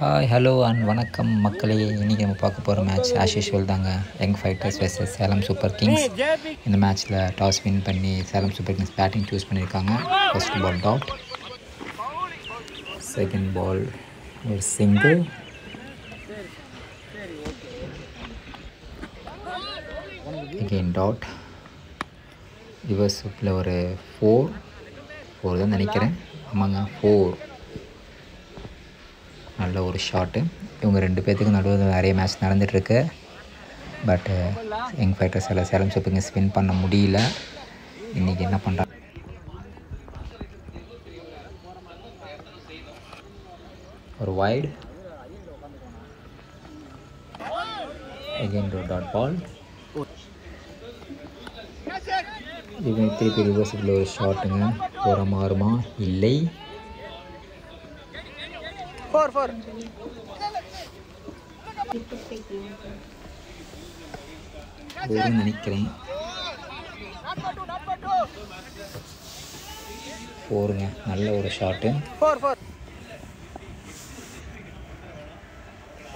Hi hello and வணக்கம் மக்களே. இன்றைக்கி நம்ம பார்க்க போகிற மேட்ச் ஆஸ் யூஷுவல் தாங்க. Young fighters versus Salem super kings. இந்த மேட்ச்சில் டாஸ் வின் பண்ணி Salem super kings batting choose பண்ணியிருக்காங்க. First ball dot, second ball ஒரு சிங்கிள், அகெயின் டாட், ரிவர்ஸில் ஒரு ஃபோர் தான் நினைக்கிறேன். ஆமாங்க, 4. நல்ல ஒரு ஷாட்டு. இவங்க ரெண்டு பேர்த்துக்கு நடுவில் நிறைய மேட்ச் நடந்துகிட்ருக்கு. பட்டு யங் ஃபைட்டர்ஸ் எல்லாம் சேலம் சூப்பர் கிங்ஸ் வின் பண்ண முடியல. இன்றைக்கி என்ன பண்ணுறாங்க, ஒரு வைடு, அகெயின் ஒரு டாட் பால், இவங்க திருப்பி ரிவர்ஸில் ஒரு ஷாட்டுங்க. போகிற மாறுமா? இல்லை. 4 நினைக்கிறேன். 4ங்க. நல்ல ஒரு ஷாட்டு. 4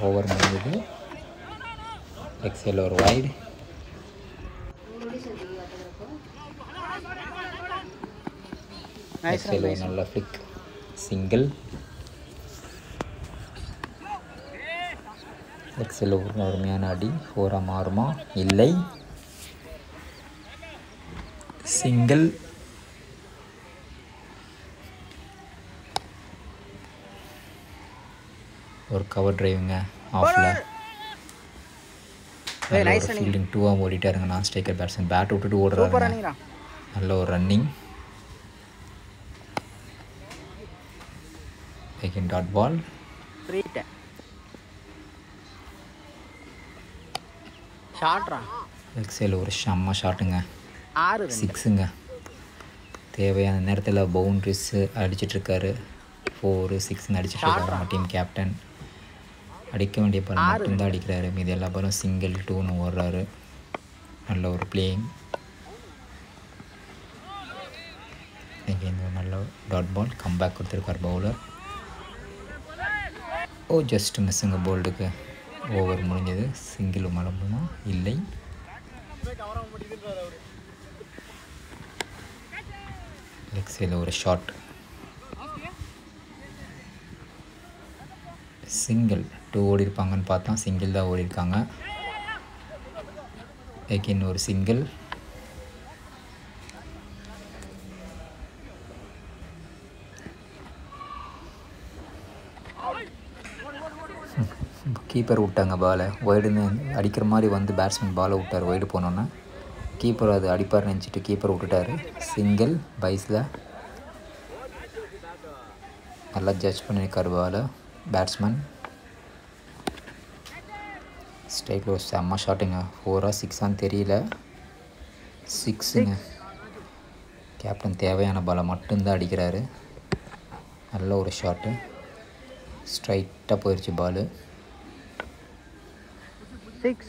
ஓவர் முடிஞ்சது. எக்ஸல் ஒரு வைடு, எக்ஸல் ஒரு நல்ல ஃப்ளிக், சிங்கிள், எக்ஸல் ஒரு அருமையான அடி. 4 மாறுமா? இல்லை. சிங்கிள், ஒரு கவர் டிரைவுங்க ஆஃபில். ஃபீல்டிங் 2 ஓடிட்டாருங்க. நான் ஸ்ட்ரைக்கர் பேட்ஸ்மேன் பேட் விட்டுட்டு ஓடுறாங்க. நல்ல ஒரு ரன்னிங். அகெயின் டாட் பால், எக்ஸல் ஒரு செம்ம ஷாட்டுங்க. 6ங்க. தேவையான நேரத்தில் பவுண்ட்ரிஸ் அடிச்சிட்ருக்காரு. 4, 6 அடிச்சிட்ருக்காரு. நம்ம டீம் கேப்டன் அடிக்க வேண்டிய பால் மட்டும்தான் அடிக்கிறாரு. மீது எல்லா பாலும் சிங்கிள் 2ன்னு ஓடுறாரு. நல்ல ஒரு பிளேயிங். இன்றைக்கி இந்த நல்ல டாட் பால் கம்பேக் கொடுத்துருக்கார் பவுலர். ஜஸ்ட் மிஸ்ஸுங்க போல்டுக்கு. ஓவர் முடிஞ்சது. சிங்கிள் மலம்புமா? இல்லை. லெக்ஸில் ஒரு ஷாட், சிங்கிள். 2 ஓடி இருப்பாங்கன்னு பார்த்தா சிங்கிள் தான் ஓடி இருக்காங்க. எகெயின் ஒரு சிங்கிள், கீப்பர் விட்டாங்க பாலை. ஒய்டுன்னு அடிக்கிற மாதிரி வந்து பேட்ஸ்மேன் பாலை விட்டார். ஒய்டு போனோன்னா கீப்பர் அது அடிப்பார் நினச்சிட்டு கீப்பர் விட்டுட்டார். சிங்கிள் பைஸில். நல்லா ஜட்ஜ் பண்ணியிருக்கார் பாலை பேட்ஸ்மேன். ஸ்ட்ரைக்கில் ஒரு செம்ம ஷாட்டுங்க. 4 6 தெரியல. 6ங்க. கேப்டன் தேவையான பாலை மட்டும்தான் அடிக்கிறாரு. நல்ல ஒரு ஷாட்டு. ஸ்ட்ரைட்டாக போயிடுச்சு பாலு. 6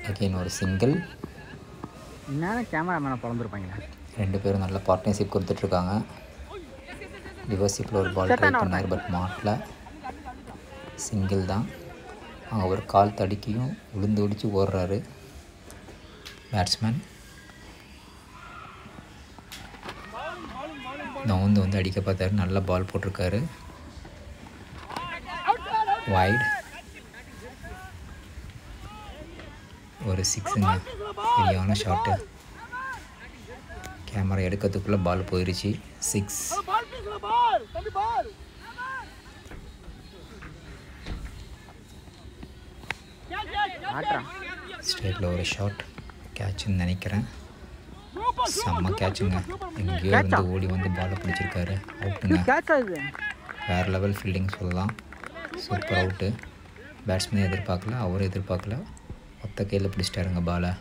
அகெயின் ஒரு சிங்கிள். கேமரா மேலே பிறந்திருப்பாங்களா? 2 பேரும் நல்ல பார்ட்னர்ஷிப் கொடுத்துட்ருக்காங்க. ரிவர்ஸிப்பில் ஒரு பால் ட்ரை பண்ணார், பட் மாட்டல. சிங்கிள் தான். அவர் கால் தடுக்கியும் விழுந்து ஒடிச்சு ஓடுறாரு பேட்ஸ்மேன். நவுந்து வந்து அடிக்க பார்த்தாரு. நல்ல பால் போட்டிருக்காரு. வைட், ஒரு 6ங்க. சரியான ஷாட்டு. கேமரா எடுக்கிறதுக்குள்ளே பால் போயிடுச்சு. 6. ஸ்ட்ரைட்டில் ஒரு ஷாட், கேட்சுன்னு நினைக்கிறேன். செம்ம கேட்சுங்க. எங்கேயோ வந்து ஓடி வந்து பாலை பிடிச்சிருக்காரு. அவுட்டுங்க. வேறு லெவல் ஃபீல்டிங் சொல்லலாம். Super out. பேட்ஸ்மேன் எதிர்பார்க்கல, அவரும் எதிர்பார்க்கல. மொத்த கையில் பிடிச்சிட்டாருங்க பாலை.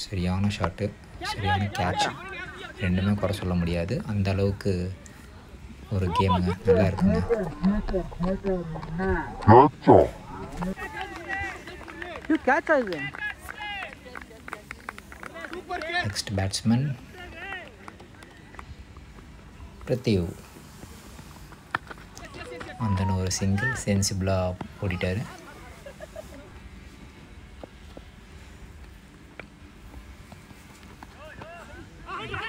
சரியான ஷாட்டு, சரியான கேட்ச். ரெண்டுமே குறை சொல்ல முடியாது. அந்த அளவுக்கு ஒரு கேமுங்க, நல்லா இருக்குங்க. Next batsman Prathyu. அந்த ஒரு சிங்கிள் சென்சிபிளாக ஓடிட்டார்.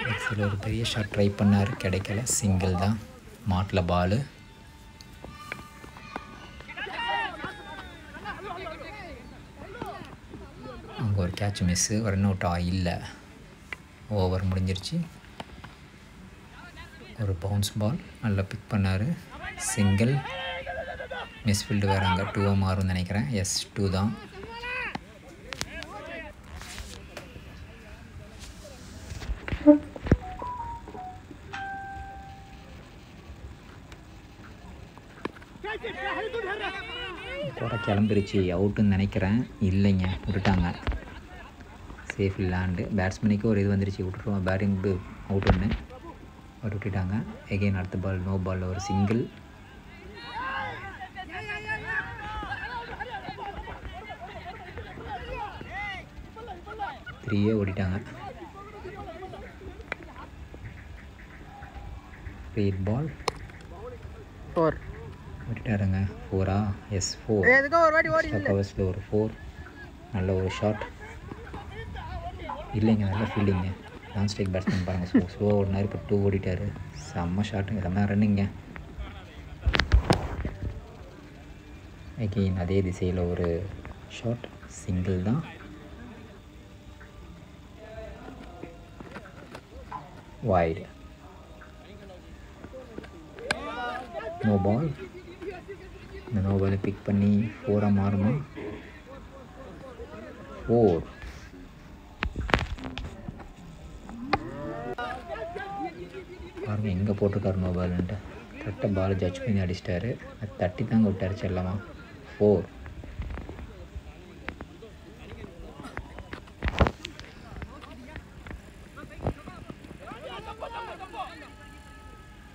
நெக்ஸ்டில் ஒரு பெரிய ஷாட் ட்ரை பண்ணார், கிடைக்கல, சிங்கிள் தான். மாட்டில் பாலு. அங்கே ஒரு கேட்ச் மிஸ்ஸு, ரன் அவுட் இல்லை, ஓவர் முடிஞ்சிருச்சு. ஒரு பவுன்ஸ் பால் நல்லா பிக் பண்ணார், சிங்கிள். மிஸ்ஃபீல்டு வேறு அங்கே 2 மாறும்னு நினைக்கிறேன். எஸ் 2 தான். கூட கிளம்பிருச்சு, அவுட்டுன்னு நினைக்கிறேன். இல்லைங்க, விட்டுட்டாங்க. Safe land. பேட்ஸ்மேனுக்கு ஒரு இது வந்துருச்சு, விட்டுருவோம். பேட்டிங் அவுட் ஒன்று விட்டுட்டாங்க. எகெயின் அடுத்த பால் நோ பாலில் ஒரு சிங்கிள். த்ரீயே ஓடிட்டாங்க. ரீட் பால் 4 விட்டுட்டாருங்க. 4ஆ? எஸ் 4. கவர்ஸில் ஒரு 4. நல்ல ஒரு ஷாட். இல்லைங்க, நல்ல ஃபீல்டிங்க. நான் ஸ்ட்ரைக் பேட்ஸ்மேன் பாருங்கள், ஸ்லோவாக ஓடினார், இப்போ 2 ஓடிட்டார். செம்ம ஷாட்டுங்க, செம்ம ரன்னிங்க. அகெயின் அதே திசையில் ஒரு ஷாட், சிங்கிள் தான். வைடு. No ball. இந்த நோ பாலை பிக் பண்ணி 4ஆக மாறுமா? 4. பாருங்க எங்கே போட்டிருக்காரு நோ பால்ன்ட்டு. கரெக்டாக பால் ஜட்ஜ் பண்ணி அடிச்சிட்டாரு. அது தட்டி தாங்க விட்டார் செல்லமா. 4.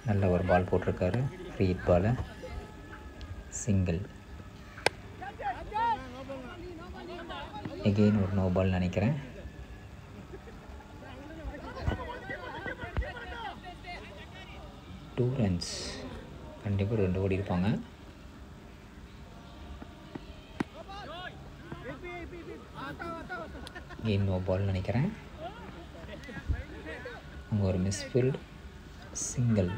நல்ல ஒரு பால் போட்டிருக்காரு, ஃப்ரீ ஹிட் பாலை, சிங்கிள். எகெயின் ஒரு நோ பால் நினைக்கிறேன். Two runs. கண்டிப்பாக 2 ஓடி இருப்பாங்க. எகெயின் நோ பால் நினைக்கிறேன். அங்கே ஒரு மிஸ்ஃபீல்ட், சிங்கிள்.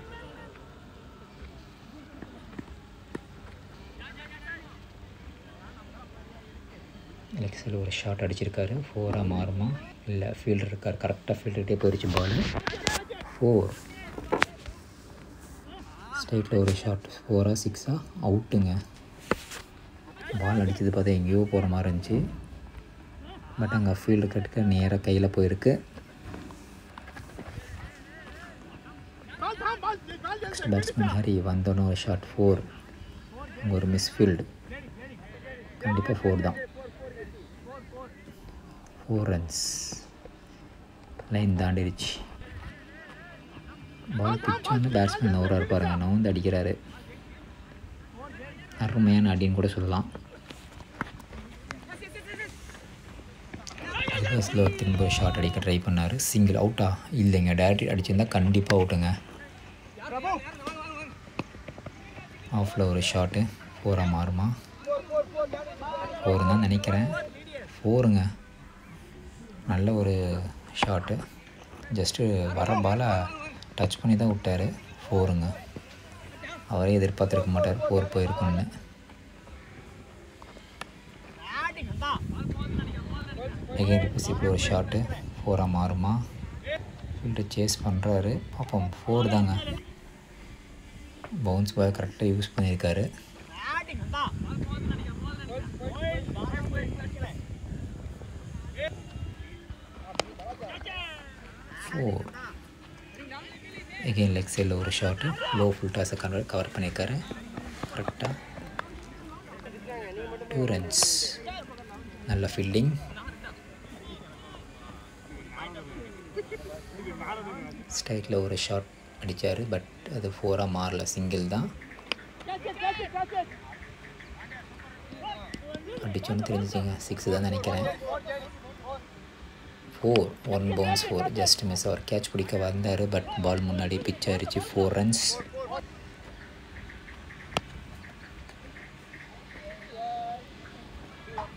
லெக்ஸில் ஒரு ஷாட் அடிச்சிருக்காரு. 4ஆக மாறுமா? இல்லை, ஃபீல்டர் இருக்கார், கரெக்டாக ஃபீல்டர்கிட்டே போயிடுச்சு பால். 4. ஸ்ட்ரைட்டில் ஒரு ஷாட். 4ஆ 6ஆ? அவுட்டுங்க. பால் அடித்தது பார்த்தா எங்கேயோ போகிற மாதிரி இருந்துச்சு. பட் அங்கே ஃபீல்டு கட்டுக்க நேராக கையில் போயிருக்கு. Next batsman Hari. வந்தோன்னு ஒரு ஷாட், 4. அங்கே ஒரு மிஸ்ஃபீல்டு. கண்டிப்பாக 4 தான். 4 ரன்ஸ். லைன் தாண்டிடுச்சு. பால் பிச் வந்து பேட்ஸ்மேன் நவராக இருப்பாருங்க, நவுந்து அடிக்கிறாரு. அருமையான அடின்னு கூட சொல்லலாம். ரிவர்ஸில் ஒரு திரும்ப ஷாட் அடிக்க ட்ரை பண்ணார், சிங்கிள். அவுட்டா? இல்லைங்க, டேரக்ட் அடிச்சிருந்தா கண்டிப்பாக அவுட்டுங்க. ஆஃபில் ஒரு ஷாட்டு. 4ஆக மாறுமா? 4 தான் நினைக்கிறேன். 4ங்க. நல்ல ஒரு ஷாட்டு. ஜஸ்ட்டு வர பாலை டச் பண்ணி தான் விட்டார். 4ங்க. அவரே எதிர்பார்த்துருக்க மாட்டார் 4 போயிருக்குன்னு. எகெயின் இப்போ ஒரு ஷாட்டு. 4ஆக மாறுமா? ஃபீல்டு சேஸ் பண்ணுறாரு, பார்ப்போம். 4 தாங்க. பவுன்ஸ் பாய் கரெக்டாக யூஸ் பண்ணியிருக்காரு. 4. எகெயின் லெக் சைடில் ஒரு ஷாட்டு. லோ ஃபுல் டாஸை கவர் பண்ணியிருக்காரு கரெக்டாக. 2 ரன்ஸ். நல்ல ஃபீல்டிங். ஸ்ட்ரைக்கில் ஒரு ஷாட் அடித்தார், பட் அது 4ஆக மாறல, சிங்கிள் தான். அடிச்சோன்னு தெரிஞ்சிச்சிங்க 6 தான் நினைக்கிறேன். 4 1 பவுன்ஸ் 4 ஜஸ்ட் மிஸ். அவர் கேட்ச் பிடிக்க வந்தார் பட் பால் முன்னாடி பிச் ஆயிடுச்சு. 4 ரன்ஸ்.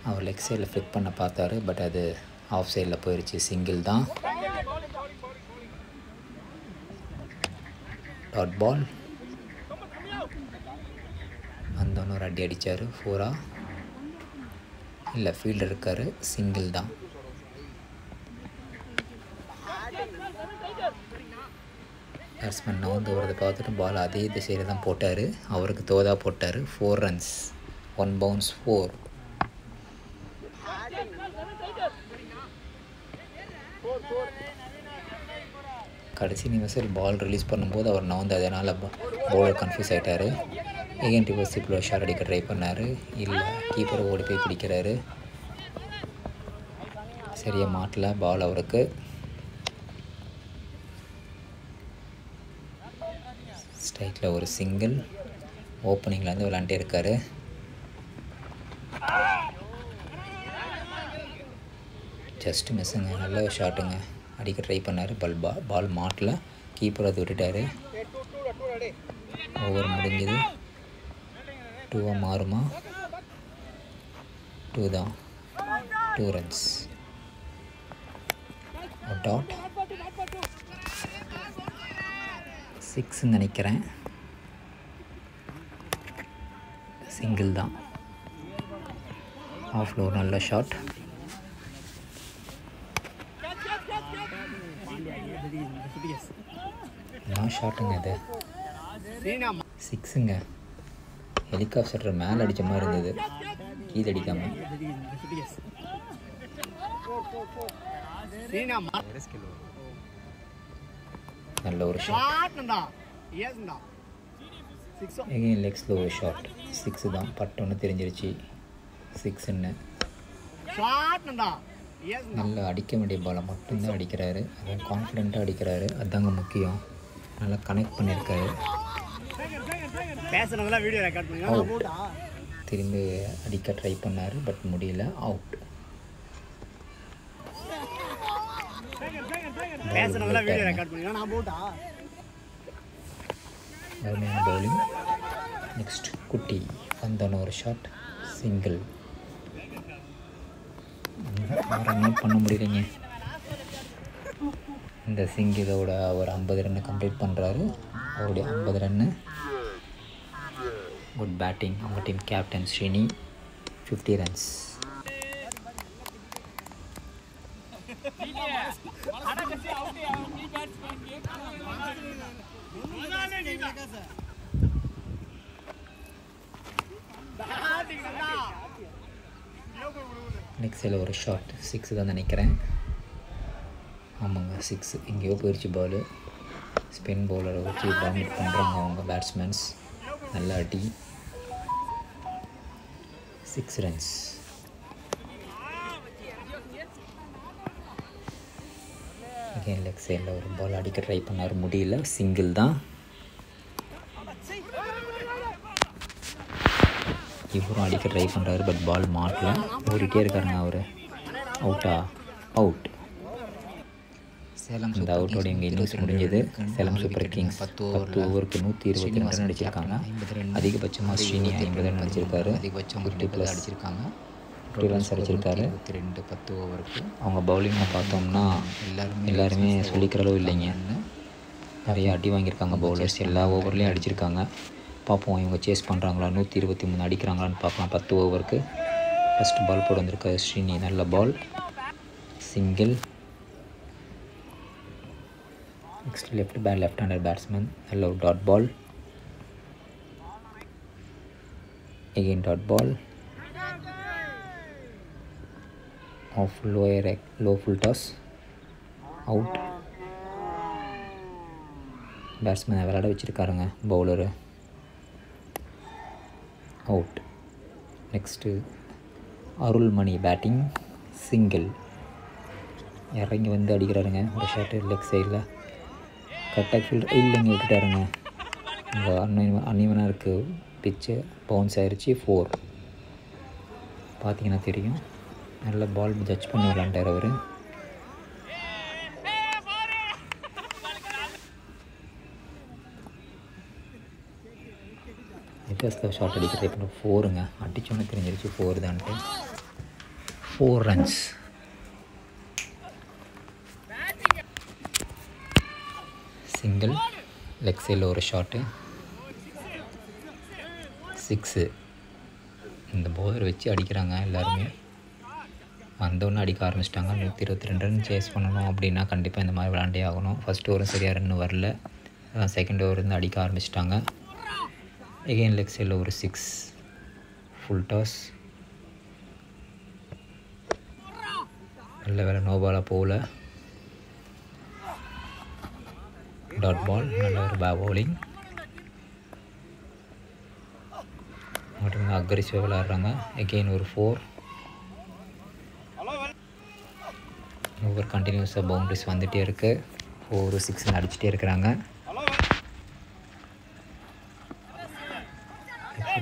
அவர் லெக் சைடில் ஃப்ளிக் பண்ண பார்த்தாரு பட் அது ஆஃப் சைடில் போயிடுச்சு. சிங்கிள் தான். Dot ball. வந்தோன்னு ஒரு அடி அடித்தார். 4 இல்லை, ஃபீல்டர் இருக்கார். சிங்கிள் தான். பேட்ஸ்மேன் நவுந்து வரதை பார்த்துட்டு பால் அதே திசையில் தான் போட்டார். அவருக்கு தோதா போட்டார். 4 ரன்ஸ் 1 பவுன்ஸ் 4. கடைசி நிமிஷத்தில் பால் ரிலீஸ் பண்ணும்போது அவர் நவுந்து அதனால் பவுலர் கன்ஃபியூஸ் ஆகிட்டார். எகெயின் ரிவர்ஸ் இப்போ ஷாட் அடிக்க ட்ரை பண்ணார். இல்லை, கீப்பரை ஓடி போய் பிடிக்கிறாரு. சரியாக மாட்டல பால் அவருக்கு. ஸ்ட்ரைக்கில் ஒரு சிங்கிள். ஓப்பனிங்லேருந்து விளாண்டே இருக்கார். ஜஸ்ட் மிஸ்ஸுங்க. நல்ல ஷாட்டுங்க. அடிக்க ட்ரை பண்ணார். பால் மாட்டல. கீப்பர் அது விட்டுட்டார். ஓவர் முடிஞ்சது. 2 மாறுமா? 2 தான். 2 ரன்ஸ். டாட் 6 நினைக்கிறேன். சிங்கிள் தான். ஆஃப்ல ஒரு நல்ல ஷாட். என்ன ஷாட்டுங்க இது? 6ங்க. ஹெலிகாப்டர் மேலே அடித்த மாதிரி இருந்தது, கீழே அடிக்காமல். நல்ல ஒரு ஷாட். எகைன் லெக்ஸில் ஒரு ஷாட். 6 தான். பட்டோன்னு தெரிஞ்சிருச்சு 6ன்னு. நல்லா அடிக்க வேண்டிய பாலை மட்டும்தான் அடிக்கிறாரு. அதான் கான்ஃபிடெண்ட்டாக அடிக்கிறாரு. அதுதாங்க முக்கியம். நல்லா கனெக்ட் பண்ணியிருக்காரு. திரும்பி அடிக்க ட்ரை பண்ணார் பட் முடியல. அவுட். பவுலிங். நெக்ஸ்ட் குட்டி. வந்தோன்னு ஒரு ஷாட். சிங்கிள். ரன் பண்ண முடியலைங்க. இந்த சிங்கிளோட ஒரு 50 ரன்னு கம்ப்ளீட் பண்ணுறாரு. அவருடைய 50 ரன்னு. Good batting. அவங்க டீம் கேப்டன் ஸ்ரீனி. 50 ரன்ஸ். நெக்ஸ்டில் ஒரு ஷாட். 6 தான் நினைக்கிறேன். ஆமாங்க 6. எங்கேயோ போயிடுச்சு பால். ஸ்பின் பவுலரை வச்சு டாமினேட் பண்ணுறாங்க அவங்க பேட்ஸ்மேன்ஸ். நல்ல அடி. 6 ரன்ஸ். அகெயின் லெக் சைடில் ஒரு பால் அடிக்க ட்ரை பண்ணார். முடியல. சிங்கிள் தான். இவரும் அடிக்க ட்ரை பண்ணுறாரு பட் பால் மாட்டல. ஓடிட்டே இருக்காருங்க அவர். அவுட்டா? அவுட். சேலம் இந்த அவுட்டோட இங்கே இன்னிங்ஸ் முடிஞ்சது. சேலம் சூப்பர் கிங்ஸ் 10 ஓவருக்கு 122 ரன் அடிச்சிருக்காங்க. அதிகபட்சமாக ஸ்ரீனி 50 ரன் அடிச்சிருக்காரு. அதிகபட்சம் 50+ அடிச்சிருக்காங்க. 50 ரன்ஸ் அடிச்சிருக்காரு. 22 10 ஓவருக்கு. அவங்க பவுலிங்கை பார்த்தோம்னா எல்லாருமே சொல்லிக்கிற அளவு இல்லைங்க. நிறைய அடி வாங்கியிருக்காங்க பவுலர்ஸ். எல்லா ஓவர்லேயும் அடிச்சிருக்காங்க. பார்ப்போம் இவங்க சேஸ் பண்ணுறாங்களா, 123 அடிக்கிறாங்களான்னு பார்க்கலாம். 10 ஓவருக்கு. ஃபஸ்ட் பால் போட வந்திருக்காரு ஸ்ரீனி. நல்ல ball. Single. Next left hander batsman. நல்ல ஒரு dot ball. Again dot ball. Off low full toss. Out. பேட்ஸ்மேனை விளையாட வச்சுருக்காருங்க bowler. Out. Next Arulmani batting. Single. இறங்கி வந்து அடிக்கிறாருங்க ஒரு ஷாட்டு லெக் சைடில். கரெக்டாக ஃபீல்டர் இல்லைங்க விட்டுட்டாருங்க. இங்கே அன்னிவனாக இருக்குது பிச்சு. பவுன்ஸ் ஆயிடுச்சு. 4. பார்த்தீங்கன்னா தெரியும். நல்ல பால் ஜட்ஜ் பண்ணி விளாண்டார் அவர். எஃப்எஸ்ல ஷாட் அடிக்கிறது இப்போ 4ங்க. அடித்தோன்னே தெரிஞ்சிருச்சு 4 தான்ட்டு. 4 ரன்ஸ். சிங்கிள். லெக் சைடில் ஒரு ஷாட்டு. 6. இந்த பவுலர் வச்சு அடிக்கிறாங்க எல்லாருமே. வந்தோடனே அடிக்க ஆரம்பிச்சிட்டாங்க. 122 ரன் சேஸ் பண்ணணும் அப்படின்னா கண்டிப்பாக இந்த மாதிரி விளாண்டே ஆகணும். ஃபஸ்ட் ஓவரும் சரியாக ரன் வரல. செகண்ட் ஓவர் இருந்து அடிக்க ஆரம்பிச்சிட்டாங்க. எகெயின் லெக் சைடில் ஒரு 6. Full toss. நல்ல வேலை நோ பாலாக போகல. Dot ball. நல்ல ஒரு பவுலிங். மட்டும் அக்ரெசிவாக விளாட்றாங்க. எகெயின் ஒரு 4. ஓவர் கண்டினியூஸாக பவுண்ட்ரிஸ் வந்துகிட்டே இருக்குது. 4 6 அடிச்சுட்டே இருக்கிறாங்க.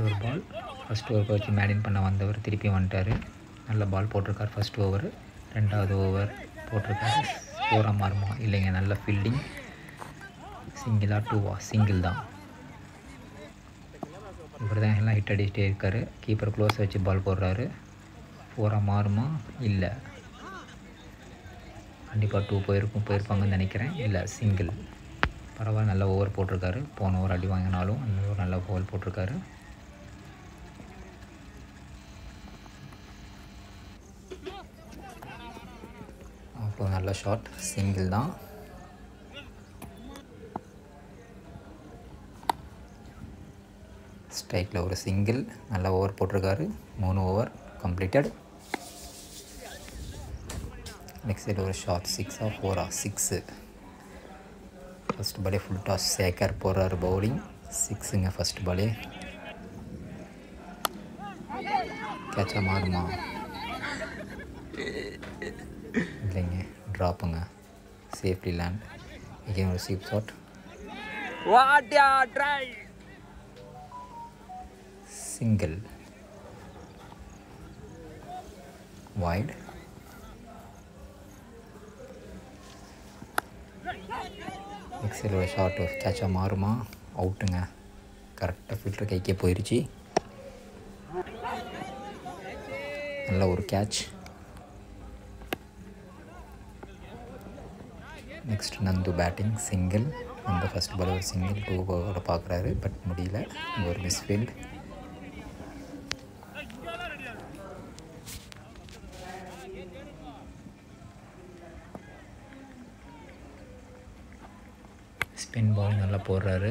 ஒரு பால். ஃபஸ்ட் ஓவர் வச்சு மேடின் பண்ண வந்தவர் திருப்பி வந்துட்டார். நல்ல பால் போட்டிருக்கார் ஃபஸ்ட் ஓவர். 2வது ஓவர் போட்டிருக்காரு. 4 மாறுமா இல்லைங்க. நல்ல ஃபீல்டிங். சிங்கிளா 2வா? சிங்கிள் தான். இவர் தான் எல்லாம் ஹிட் அடிச்சுட்டே இருக்கார். கீப்பர் க்ளோஸ் வச்சு பால் போடுறாரு. 4 மாறுமா? இல்லை, கண்டிப்பாக 2 போயிருப்பாங்கன்னு நினைக்கிறேன். இல்லை, சிங்கிள். பரவாயில்ல, நல்ல ஓவர் போட்டிருக்காரு. போன ஓவர் அடி வாங்கினாலும் அந்த ஓவர் நல்ல ஓவர் போட்டிருக்காரு. அப்போ நல்ல ஷாட். சிங்கிள் தான். ஸ்ட்ரைக்கில் ஒரு சிங்கிள். நல்ல ஓவர் போட்டிருக்காரு. 3 ஓவர் கம்ப்ளீட்டட். நெக்ஸ்ட் சைடு ஒரு ஷாட். 6ஆ 4ஆ? 6. ஃபஸ்ட் பாலே ஃபுல் டாஸ். சேகர் போடுறாரு பவுலிங். 6ங்க ஃபஸ்ட் பாலே. கேட்சா மாறுமா? இல்லைங்க, ட்ராப்புங்க. Safety land. இங்கே ஒரு சீப் ஷாட். சிங்கிள். வைட். எக்ஸல் ஒரு ஷார்ட். கேட்சா மாறுமா? அவுட்டுங்க. கரெக்டாக ஃபில்டர் கைக்கே போயிடுச்சு. நல்ல ஒரு catch. Next Nandu batting. Single. அந்த ஃபஸ்ட் பால் ஒரு சிங்கிள். 2 ஓவரோட பார்க்குறாரு, பட் முடியல. ஒரு மிஸ்ஃபீல்ட். ஸ்பின் பால் நல்லா போடுறாரு.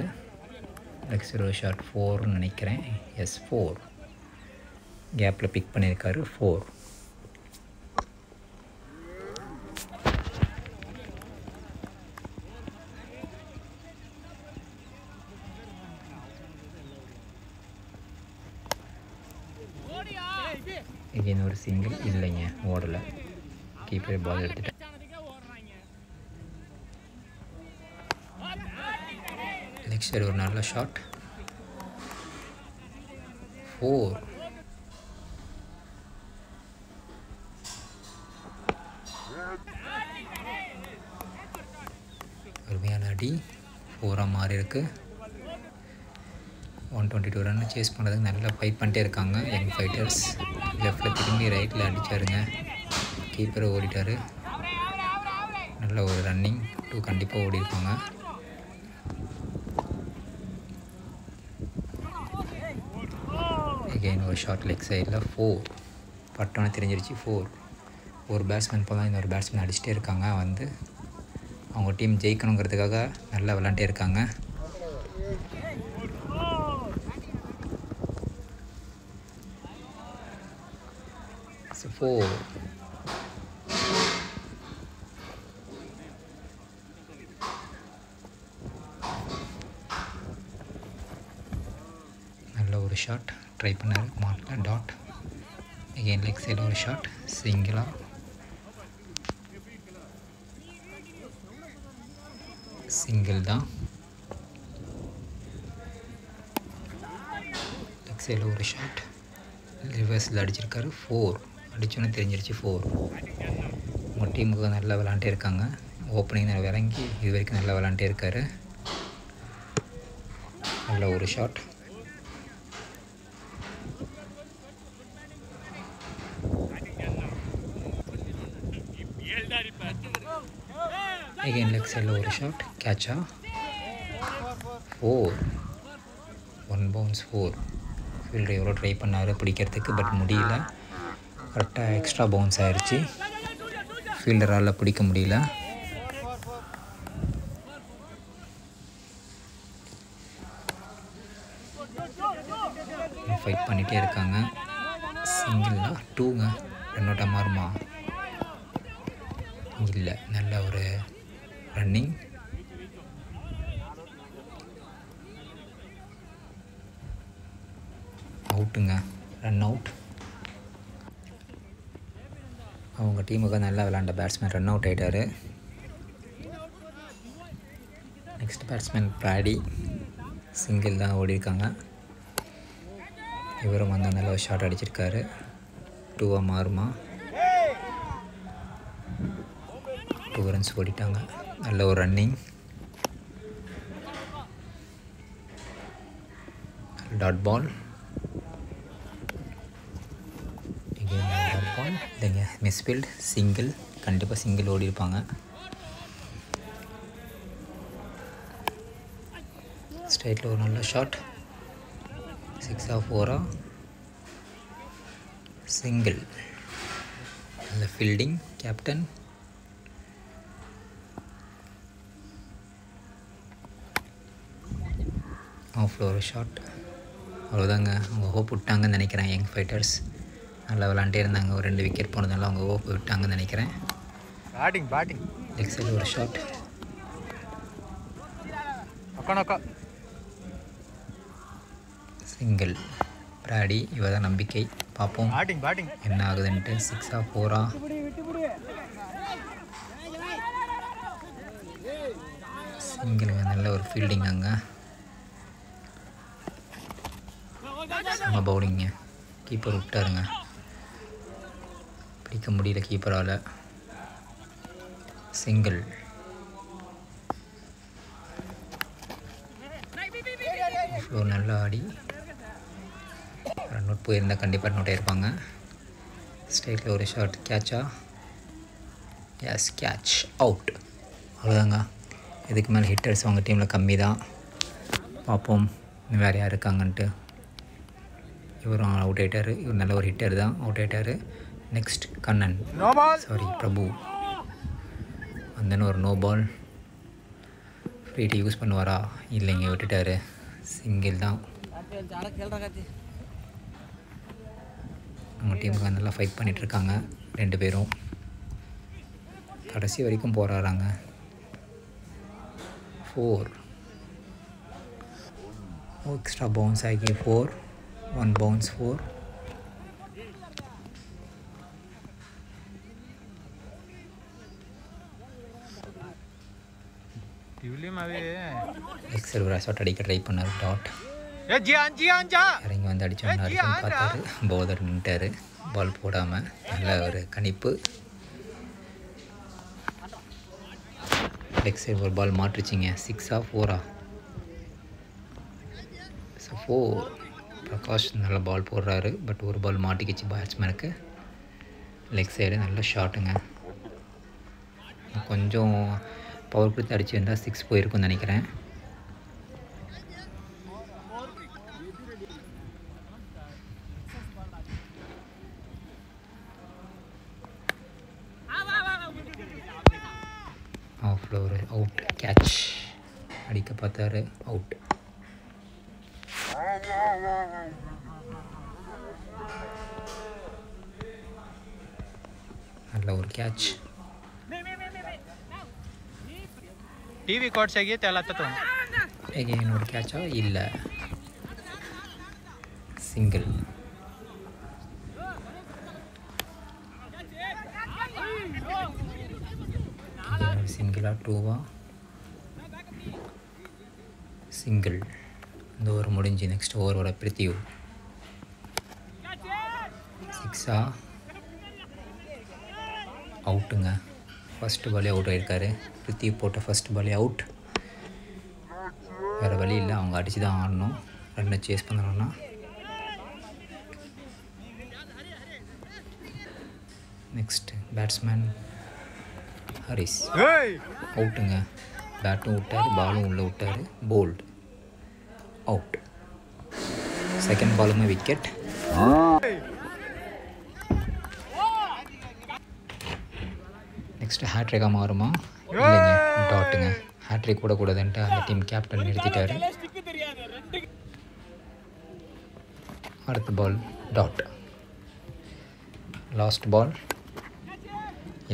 நெக்ஸ்ட் ஒரு ஷாட். 4ன்னு நினைக்கிறேன். எஸ், 4. கேப்பில் பிக் பண்ணியிருக்காரு. 4. எகெயின் ஒரு சிங்கிள். இல்லைங்க, ஓடலை. கீப்பர் பால் எடுத்துட்டேன். நெக்ஸ்ட் ஒரு நல்ல ஷாட். 4. அருமையான அடி. 4ஆக மாறி இருக்கு. 122 ரன் சேஸ் பண்ணுறதுக்கு நல்லா ஃபைட் பண்ணிட்டே இருக்காங்க யங் ஃபைட்டர்ஸ். லெஃப்டில் திரும்பி ரைட்டில் அடித்தாருங்க. கீப்பரை ஓடிட்டார். நல்ல ஒரு ரன்னிங். 2 கண்டிப்பாக ஓடி இருப்பாங்க. எகெயின் ஒரு ஷார்ட் லெக் சைடில். 4. பட்டோன்னு தெரிஞ்சிருச்சு. 4. ஒரு பேட்ஸ்மேன் போல் தான் இன்னொரு பேட்ஸ்மேன் அடிச்சுட்டே இருக்காங்க. வந்து அவங்க டீம் ஜெயிக்கணுங்கிறதுக்காக நல்லா விளாண்டே இருக்காங்க. ஸோ 4. நல்ல ஒரு ஷாட் ட்ரை பண்ணார். மார்க்கில் டாட். எகெயின் லெக் சைடில் ஒரு ஷாட். சிங்கிளா? சிங்கிள் தான். லெக் சைடில் ஒரு ஷாட். ரிவர்ஸில் அடிச்சிருக்காரு. 4 அடிச்சோன்னு தெரிஞ்சிருச்சு 4. உங்கள் டீமுக்கு நல்லா விளாண்டே இருக்காங்க. ஓப்பனிங் விளங்கி இது வரைக்கும் நல்லா விளாண்டே இருக்கார். நல்ல ஒரு ஷாட். அகைன் லெக் சைடில் ஒரு ஷாட். கேட்சா 4. 1 பவுன்ஸ் 4. ஃபீல்டர் எவ்வளோ ட்ரை பண்ணார் பிடிக்கிறதுக்கு, பட் முடியல. கரெக்டாக எக்ஸ்ட்ரா பவுன்ஸ் ஆயிடுச்சு. ஃபீல்டரால் பிடிக்க முடியல. ஃபைட் பண்ணிகிட்டே இருக்காங்க. சிங்கிள்னா 2ங்க. ரன் அவுட்டாக மாறுமா? இல்லை. நல்ல ஒரு ரன்னிங். அவுட்டுங்க. Run out. அவங்க டீமுக்கு நல்லா விளாண்ட பேட்ஸ்மேன் ரன் அவுட் ஆகிட்டார். Next batsman Brady. சிங்கிள் தான் ஓடிருக்காங்க. இவரும் வந்து நல்ல ஒரு ஷாட் அடிச்சிருக்காரு. 2 மாறுமா? 2 ரன்ஸ் ஓடிட்டாங்க. நல்ல ஒரு running. Dot ball. Dot ball இல்லைங்க, மிஸ்ஃபீல்ட். சிங்கிள். கண்டிப்பாக சிங்கிள் ஓடி இருப்பாங்க. ஸ்ட்ரைட்டில் ஒரு நல்ல ஷாட். 6 4 சிங்கிள். நல்ல ஃபீல்டிங். கேப்டன் ஆஃப்ல ஒரு ஷாட். அவ்வளோதாங்க. அவங்க ஹோப் விட்டாங்கன்னு நினைக்கிறேன். யங் ஃபைட்டர்ஸ் நல்லா விளாண்டே இருந்தாங்க. ஒரு 2 விக்கெட் போனதுனால அவங்க ஹோப் விட்டாங்கன்னு நினைக்கிறேன். பேட்டிங் லெக் சைடில் ஒரு ஷாட். சிங்கிள். பிராடி இவ தான் நம்பிக்கை. பார்ப்போம் என்ன ஆகுதுன்ட்டு. 6 4 சிங்கிளுங்க. நல்ல ஒரு ஃபீல்டிங் அங்கே. செம்ம பவுலிங்க. கீப்பர் விட்டாருங்க. பிடிக்க முடியல கீப்பரால். சிங்கிள். இவ்வளோ நல்லா ஆடி ரன் அவுட் போயிருந்தால் கண்டிப்பாக ரன் அவுட் ஆகிருப்பாங்க. ஸ்ட்ரைட்டில் ஒரு ஷாட். கேட்சா? Yes, catch. அவுட். அவ்வளோதாங்க. இதுக்கு மேலே ஹிட்டர்ஸ் அவங்க டீமில் கம்மி தான். பார்ப்போம் வேறு யார் இருக்காங்கன்ட்டு. இவரும் அவுட் ஆகிட்டார். இவர் நல்ல ஒரு ஹிட்டர் தான், அவுட் ஆகிட்டார். நெக்ஸ்ட் கண்ணன், சாரி பிரபு. அந்த ஒரு நோ பால். ஃப்ரீட்டு யூஸ் பண்ணுவாரா? இல்லைங்க, விட்டுட்டார். சிங்கிள் தான். அவங்க டீமுக்கு நல்லா ஃபைட் பண்ணிகிட்ருக்காங்க 2 பேரும். கடைசி வரைக்கும் போராடுறாங்க. 4 எக்ஸ்ட்ரா பவுன்ஸ் ஆகி 4. 1 பவுன்ஸ் 4. எக்ஸல் ஒரு ஷாட் அடிக்க ட்ரை பண்ணார். டாட் இறங்கி வந்து அடிச்சோன்னா பார்த்தாரு. பவுலர் நின்ட்டார் பால் போடாமல். நல்ல ஒரு கணிப்பு. லெக் சைடு ஒரு பால் மாட்டுச்சிங்க. 6 4 4. பிரகாஷ் நல்ல பால் போடுறாரு. பட் ஒரு பால் மாட்டிக்கிச்சு பேட்ஸ்மேனுக்கு. லெக் சைடு நல்ல ஷாட்டுங்க. கொஞ்சம் பவர் கொடுத்து அடிச்சுருந்தால் 6 போயிருக்குன்னு நினைக்கிறேன். ஆஃப்ல ஒரு அவுட். கேட்ச் அடிக்க பார்த்தாரு. அவுட். நல்ல ஒரு கேட்ச். टीवी कोड चाहिए त्याला तो अगेन और कैचा ಇಲ್ಲ. सिंगल. Single 2 single. இந்த ஓவர் முடிஞ்சு நெக்ஸ்ட் ஓவரோட பிரித்தியூ. சிக்ஸா அவுட்டுங்க. ஃபஸ்ட்டு பாலே அவுட் ஆகிருக்காரு. பிருத்தி போட்ட ஃபஸ்ட் பாலே அவுட். வேறு வழி இல்லை, அவங்க அடித்து தான் ஆடணும். ரன்னை சேஸ் பண்ணணும்னா. நெக்ஸ்ட் பேட்ஸ்மேன் ஹரிஸ் அவுட்டுங்க. பேட்டும் விட்டார், பாலும் உள்ளே விட்டார். Bowled out. செகண்ட் பாலுமே விக்கெட். நெக்ஸ்ட் ஹேட்ரிக்காக மாறுமா? இல்லைங்க, டாட்டுங்க. ஹேட்ரிக் கூட கூடாதுன்ட்டு அந்த டீம் கேப்டன் நிறுத்திட்டார். அடுத்த பால் டாட். லாஸ்ட் பால்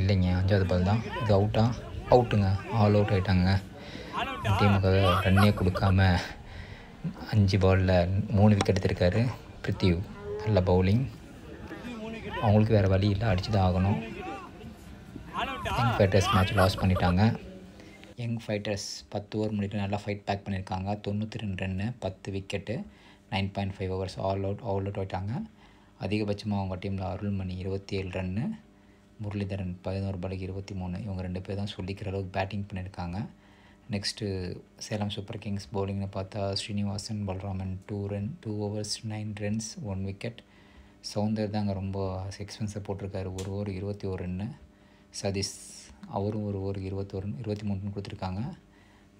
இல்லைங்க, 5வது பால் தான். இது அவுட்டா? அவுட்டுங்க. ஆல் அவுட் ஆகிட்டாங்க. டீமுக்காக ரன்னே கொடுக்காம 5 பாலில் 3 விக்கெட் எடுத்திருக்காரு பிருத்திவ். நல்ல பவுலிங். அவங்களுக்கு வேறு வழி இல்லை, அடித்து தான் ஆகணும். யங் ஃபைட்டர்ஸ் மேட்ச் லாஸ் பண்ணிட்டாங்க. யங் ஃபைட்டர்ஸ் 10 ஓவர் முடிக்க நல்லா ஃபைட் பேக் பண்ணியிருக்காங்க. 92 run, 10 wicket, 9.5 overs. All out ஆகிட்டாங்க. அதிகபட்சமாக அவங்க டீமில் அருள்மணி 27 ரன்னு, முரளிதரன் 11 பாலுக்கு 23. இவங்க 2 பேர் தான் சொல்லிக்கிற அளவுக்கு பேட்டிங் பண்ணியிருக்காங்க. நெக்ஸ்ட்டு சேலம் சூப்பர் கிங்ஸ் பவுலிங்னு பார்த்தா Srinivasan, Balraman 2 overs 9 runs 1 wicket. Soundar தாங்க ரொம்ப எக்ஸ்பென்ஸை போட்டிருக்காரு. 1 over 21 ரன்னு. சதீஷ் அவரும் 1 over 23 கொடுத்துருக்காங்க.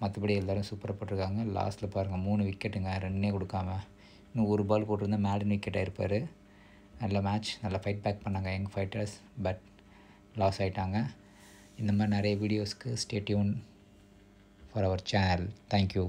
மற்றபடி எல்லோரும் சூப்பராக போட்டிருக்காங்க. லாஸ்ட்டில் பாருங்கள் 3 விக்கெட்டுங்க, ரன்னே கொடுக்காம. இன்னும் 1 பால் போட்டிருந்தா மேடன் விக்கெட் ஆகிருப்பார். நல்ல மேட்ச், நல்லா ஃபைட் பேக் பண்ணாங்க யங் ஃபைட்டர்ஸ். பட் லாஸ் ஆகிட்டாங்க. இந்த மாதிரி நிறைய வீடியோஸ்க்கு stay tune for our channel. Thank you.